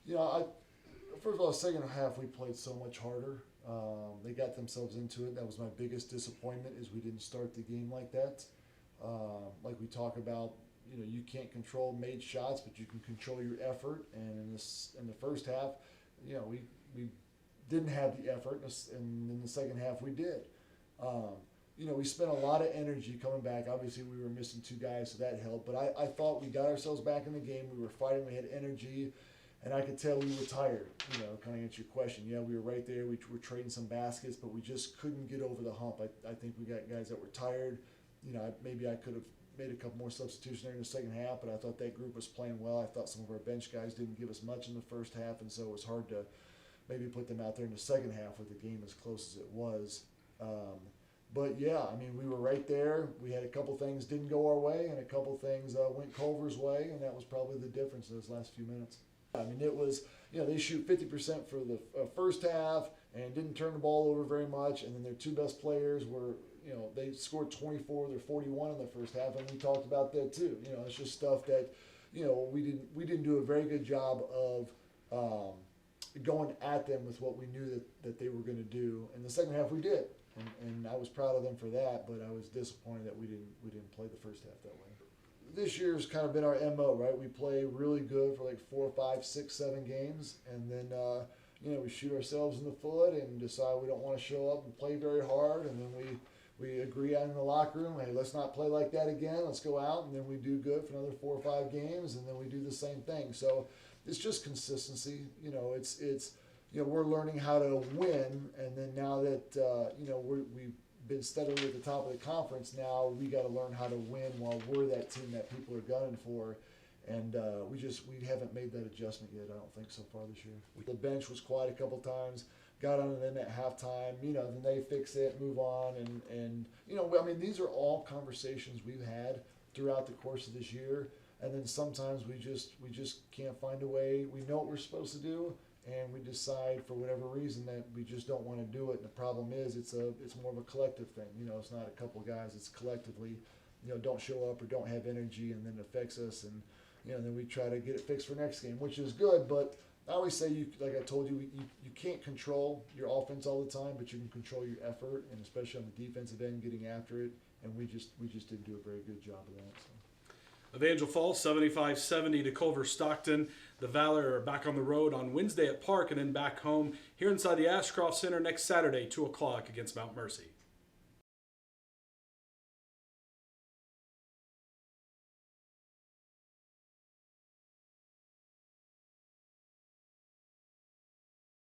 First of all, the second half we played so much harder. They got themselves into it. That was my biggest disappointment is we didn't start the game like that. Like we talk about, you can't control made shots, but you can control your effort. And in the first half, we didn't have the effort, and in the second half we did. We spent a lot of energy coming back. Obviously, we were missing two guys, so that helped. But I thought we got ourselves back in the game. We were fighting. We had energy. And I could tell we were tired, kind of answer your question. Yeah, we were right there. We were trading some baskets, but we just couldn't get over the hump. I think we got guys that were tired. Maybe I could have made a couple more substitutions there in the second half, but I thought that group was playing well. I thought some of our bench guys didn't give us much in the first half, and so it was hard to maybe put them out there in the second half with the game as close as it was. But yeah, we were right there. We had a couple things didn't go our way, and a couple things went Culver's way, and that was probably the difference in those last few minutes. It was, they shoot 50% for the first half and didn't turn the ball over very much. And then their two best players were, they scored 24, they're 41 in the first half. And we talked about that too. It's just stuff that, we didn't do a very good job of going at them with what we knew that they were going to do. In the second half we did. And I was proud of them for that, but I was disappointed that we didn't play the first half that way. This year's kind of been our MO, right? We play really good for like 4, 5, 6, 7 games, and then we shoot ourselves in the foot and decide we don't want to show up and play very hard, and then we agree on in the locker room, hey, let's not play like that again. Let's go out, and then we do good for another 4 or 5 games, and then we do the same thing. So it's just consistency. It's we're learning how to win, and then now that we've been steadily at the top of the conference, now we got to learn how to win while we're that team that people are gunning for, and we haven't made that adjustment yet. I don't think so far this year. The bench was quiet a couple times, got on them at halftime. Then they fix it, move on, and these are all conversations we've had throughout the course of this year, and then sometimes we just can't find a way. We know what we're supposed to do, and we decide for whatever reason that we just don't want to do it. And the problem is it's more of a collective thing. It's not a couple of guys. It's collectively, don't show up or don't have energy, and then it affects us. And then we try to get it fixed for next game, which is good. But I always say, like I told you, you can't control your offense all the time, but you can control your effort, and especially on the defensive end, getting after it. And we just didn't do a very good job of that. So. Evangel falls 75-70 to Culver-Stockton. The Valor are back on the road on Wednesday at Park and then back home here inside the Ashcroft Center next Saturday, 2 o'clock against Mount Mercy.